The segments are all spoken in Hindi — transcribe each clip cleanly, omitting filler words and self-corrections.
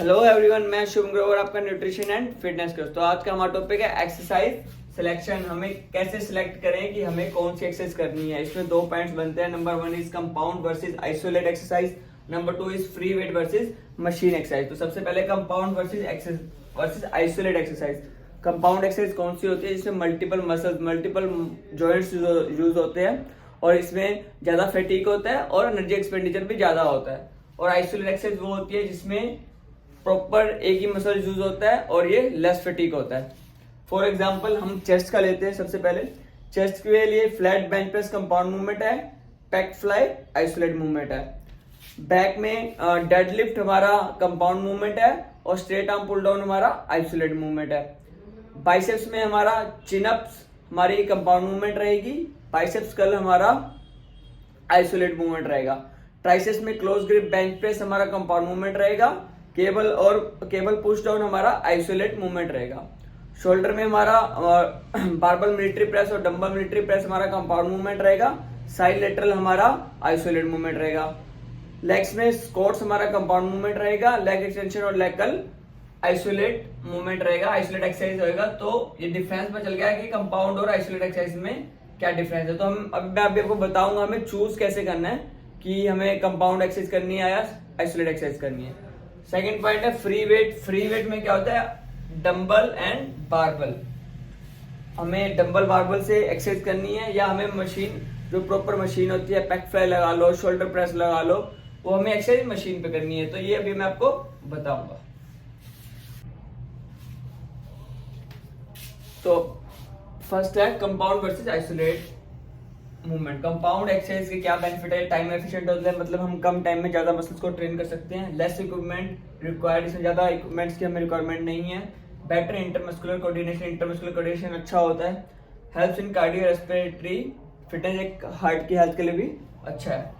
हेलो एवरीवन, मैं शुभम ग्रोवर, आपका न्यूट्रिशन एंड फिटनेस कोच। तो आज का हमारा टॉपिक है एक्सरसाइज सिलेक्शन। हमें कैसे सिलेक्ट करें कि हमें कौन सी एक्सरसाइज करनी है। इसमें दो पॉइंट्स बनते हैं। Number 1 is compound versus isolate exercise, number 2 is free weight versus machine exercise. तो सबसे पहले compound versus isolate exercise. Compound exercise कौन सी होती है? जिसमें multiple muscles, multiple joints use होते हैं और इसमें ज्यादा फैटीग होता है और एनर्जी एक्सपेंडिचर भी ज्यादा होता है। और आइसोलेट एक्सरसाइज वो होती है जिसमें प्रॉपर एक ही मसल यूज होता है और ये लेस फैटीग होता है। फॉर एग्जांपल हम चेस्ट का लेते हैं। सबसे पहले चेस्ट के लिए flat bench press compound movement है, पैक फ्लाई आइसोलेट मूवमेंट है। बैक में डेडलिफ्ट हमारा कंपाउंड मूवमेंट है और स्ट्रेट आर्म पुल डाउन हमारा आइसोलेट मूवमेंट है। बाइसेप्स में हमारा चिन अप्स हमारी कंपाउंड मूवमेंट रहेगी, बाइसेप्स कर्ल हमारा आइसोलेट मूवमेंट रहेगा। ट्राइसेप्स में क्लोज ग्रिप बेंच प्रेस हमारा कंपाउंड मूवमेंट रहेगा, केबल पुश डाउन हमारा आइसोलेट मूवमेंट रहेगा। शोल्डर में हमारा बारबल मिलिट्री प्रेस और डंबल मिलिट्री प्रेस हमारा कंपाउंड मूवमेंट रहेगा, साइड लेटरल हमारा आइसोलेट मूवमेंट रहेगा। लेग्स में स्क्वाट्स हमारा कंपाउंड मूवमेंट रहेगा, लेग एक्सटेंशन और लेग कर्ल आइसोलेट मूवमेंट रहेगा, आइसोलेट एक्सरसाइज होगा। तो ये डिफरेंस में चल गया कि कंपाउंड और आइसोलेट एक्सरसाइज में क्या डिफरेंस है। तो मैं अभी आपको बताऊंगा हमें चूज कैसे करना है कि हमें कंपाउंड एक्सरसाइज करनी है या आइसोलेट एक्सरसाइज करनी है। सेकंड पॉइंट है फ्री वेट। फ्री वेट में क्या होता है? Dumbbell and barbell. हमें डंबल बारबल से एक्सरसाइज करनी है या हमें मशीन, जो प्रॉपर मशीन होती है, पैक फ्लाई लगा लो, शोल्डर प्रेस लगा लो, वो हमें एक्सरसाइज मशीन पे करनी है। तो ये अभी मैं आपको बताऊंगा। तो फर्स्ट है compound versus isolate movement. Compound exercise के क्या बेनिफिट है? टाइम एफिशिएंट होता है, मतलब हम कम टाइम में ज्यादा मसल्स को ट्रेन कर सकते हैं। लेस इक्विपमेंट रिक्वायर्ड, इसमें ज्यादा इक्विपमेंट्स की हमें रिक्वायरमेंट नहीं है। बेटर इंटरमस्कुलर कोऑर्डिनेशन अच्छा होता है। Helps in cardio respiratory fitness, एक हार्ट की हेल्थ के लिए भी अच्छा है।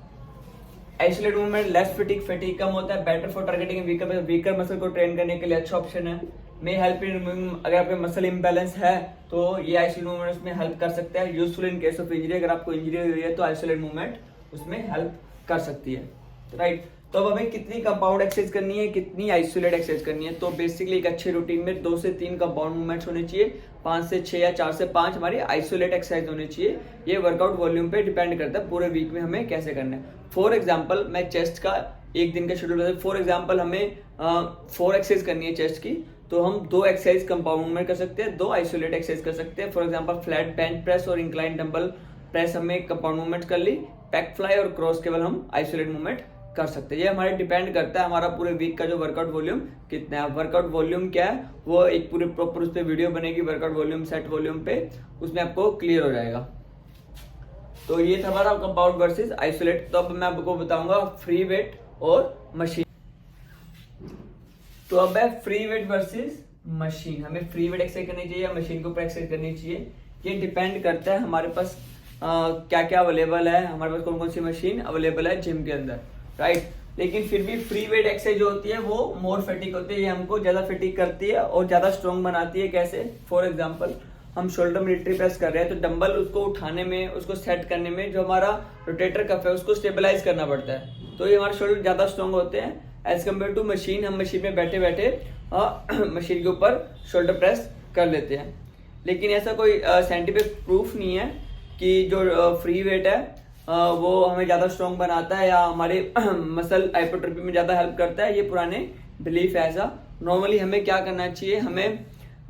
आइसोलेट मूवमेंट लेस फैटीग कम होता है। Better for targeting weaker muscle को ट्रेन करने के लिए अच्छा ऑप्शन है। मे हेल्प इन रिमूविंग, अगर आपके मसल इम्बैलेंस है तो ये आइसोलेट मूवमेंट उसमें हेल्प कर सकता है। Useful in case of injury, अगर आपको इंजरी हुई है तो आइसोलेट मूवमेंट उसमें हेल्प कर सकती है, राइट। तो अब हमें कितनी कंपाउंड एक्सरसाइज करनी है, कितनी आइसोलेट एक्सरसाइज करनी है? तो बेसिकली एक अच्छे रूटीन में 2 से 3 कंपाउंड मूवमेंट्स होने चाहिए, 5 से 6 या 4 से 5 हमारी आइसोलेट एक्सरसाइज होने चाहिए। ये वर्कआउट वॉल्यूम पे डिपेंड करता है पूरे वीक में हमें कैसे करना है। फॉर एग्जाम्पल मैं चेस्ट का एक दिन का शेड्यूल, फॉर एग्जाम्पल हमें 4 एक्सरसाइज करनी है चेस्ट की, तो हम 2 एक्सरसाइज कंपाउंड में कर सकते हैं, 2 आइसोलेट एक्सरसाइज कर सकते हैं। For example flat bench press और इंक्लाइन डंबल प्रेस हमने कंपाउंड मूवमेंट कर ली, पैक फ्लाई और क्रॉस केबल हम आइसोलेट मूवमेंट कर सकते हैं। ये हमारे डिपेंड करता है हमारा पूरे वीक का जो वर्कआउट वॉल्यूम कितना है। वर्कआउट वॉल्यूम क्या है वो एक पूरे प्रॉपर उस पर वीडियो बनेगी, वर्कआउट वॉल्यूम सेट वॉल्यूम पे, उसमें आपको क्लियर हो जाएगा। तो ये था हमारा कंपाउंड वर्सेज आइसोलेट। तो अब मैं आपको बताऊंगा फ्री वेट और मशीन। तो अब है फ्री वेट वर्सेस मशीन। हमें फ्री वेट एक्सरसाइज करनी चाहिए या मशीन के ऊपर एक्सरसाइज करनी चाहिए, ये डिपेंड करता है हमारे पास क्या क्या अवेलेबल है, हमारे पास कौन कौन सी मशीन अवेलेबल है जिम के अंदर, राइट। लेकिन फिर भी फ्री वेट एक्सरसाइज जो होती है वो मोर फैटिक होती है, ये हमको ज्यादा फैटिक करती है और ज्यादा स्ट्रॉन्ग बनाती है। कैसे? फॉर एग्जाम्पल हम शोल्डर मिलिट्री प्रेस कर रहे हैं तो डंबल उसको उठाने में, उसको सेट करने में जो हमारा रोटेटर कफ है उसको स्टेबलाइज करना पड़ता है, तो ये हमारे शोल्डर ज्यादा स्ट्रॉन्ग होते हैं एज कम्पेयर टू मशीन। हम मशीन में बैठे बैठे मशीन के ऊपर शोल्डर प्रेस कर लेते हैं। लेकिन ऐसा कोई साइंटिफिक प्रूफ नहीं है कि जो फ्री वेट है वो हमें ज्यादा स्ट्रॉन्ग बनाता है या हमारे मसल हाइपरट्रोफी में ज्यादा हेल्प करता है। ये पुराने बिलीफ है ऐसा। नॉर्मली हमें क्या करना चाहिए, हमें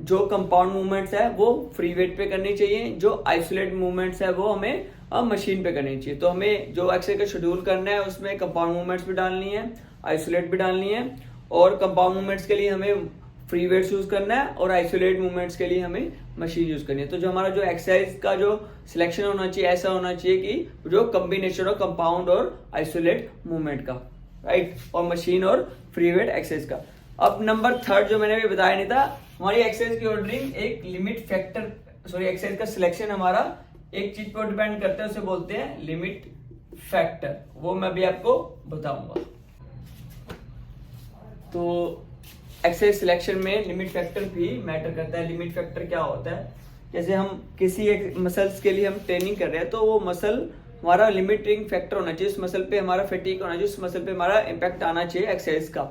जो कंपाउंड मूवमेंट्स है वो फ्री वेट पे करनी चाहिए, जो आइसोलेट मूवमेंट्स है वो हमें मशीन पे करनी चाहिए। तो हमें जो एक्सरसाइज का शेड्यूल करना है उसमें कंपाउंड मूवमेंट्स भी डालनी है, आइसोलेट भी डालनी है, और कंपाउंड मूवमेंट्स के लिए हमें फ्री वेट्स यूज करना है और आइसोलेट मूवमेंट्स के लिए हमें मशीन यूज करनी है। तो जो हमारा जो एक्सरसाइज का जो सिलेक्शन होना चाहिए ऐसा होना चाहिए कि जो कॉम्बिनेशन हो कंपाउंड और आइसोलेट मूवमेंट का, राइट, और मशीन और फ्री वेट एक्सरसाइज का। अब नंबर 3 जो मैंने अभी बताया नहीं था, हमारी एक्सरसाइज की ऑर्डरिंग एक लिमिट फैक्टर, सॉरी एक्सरसाइज का सिलेक्शन हमारा एक चीज पर डिपेंड करता है, उसे बोलते हैं लिमिट फैक्टर। वो मैं भी आपको बताऊंगा। तो एक्सरसाइज सिलेक्शन में लिमिट फैक्टर भी मैटर करता है। लिमिट फैक्टर क्या होता है? जैसे हम किसी एक मसल्स के लिए हम ट्रेनिंग कर रहे हैं तो वो मसल हमारा लिमिटिंग फैक्टर होना चाहिए, उस मसल पे हमारा फैटीग होना चाहिए, उस मसल पे हमारा इम्पैक्ट आना चाहिए एक्सरसाइज का।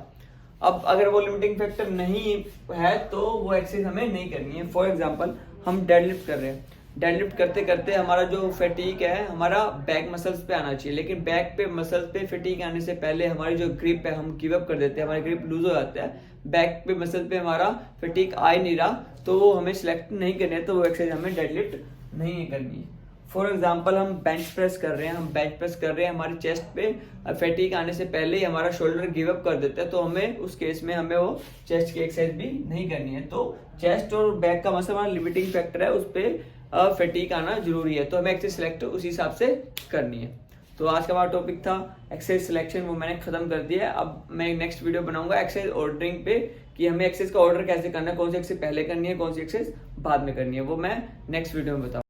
अब अगर वो लिमिटिंग फैक्टर नहीं है तो वो एक्सरसाइज हमें नहीं करनी है। फॉर एग्जांपल हम डेडलिफ्ट कर रहे हैं, डेडलिफ्ट करते करते हमारा जो फैटीग है हमारा बैक मसल्स पे आना चाहिए, लेकिन बैक पे मसल्स पे फैटीग आने से पहले हमारी जो ग्रिप है हम गिव अप कर देते हैं, हमारी ग्रिप लूज हो जाता है, बैक पे मसल पे हमारा फैटीग आ ही नहीं रहा, तो वो हमें सिलेक्ट नहीं करनी है, तो वो एक्सरसाइज हमें डेडलिफ्ट नहीं करनी है। फॉर एग्जाम्पल हम बेंच प्रेस कर रहे हैं, हमारी चेस्ट पे फैटीग आने से पहले ही हमारा शोल्डर गिव अप कर देता है, तो हमें उस केस में हमें वो चेस्ट की एक्सरसाइज भी नहीं करनी है। तो चेस्ट और बैक का मसल हमारा लिमिटिंग फैक्टर है, उस पर फैटीग आना जरूरी है, तो हमें एक्सरसाइज सिलेक्ट उस हिसाब से करनी है। तो आज का हमारा टॉपिक था एक्सरसाइज सिलेक्शन, वो मैंने खत्म कर दिया है। अब मैं नेक्स्ट वीडियो बनाऊंगा एक्सरसाइज ऑर्डरिंग पे, कि हमें एक्सरसाइज का ऑर्डर कैसे करना है, कौन सी एक्सरसाइज पहले करनी है, कौन सी एक्सरसाइज बाद में करनी है, वो मैं नेक्स्ट वीडियो में बताऊंगा।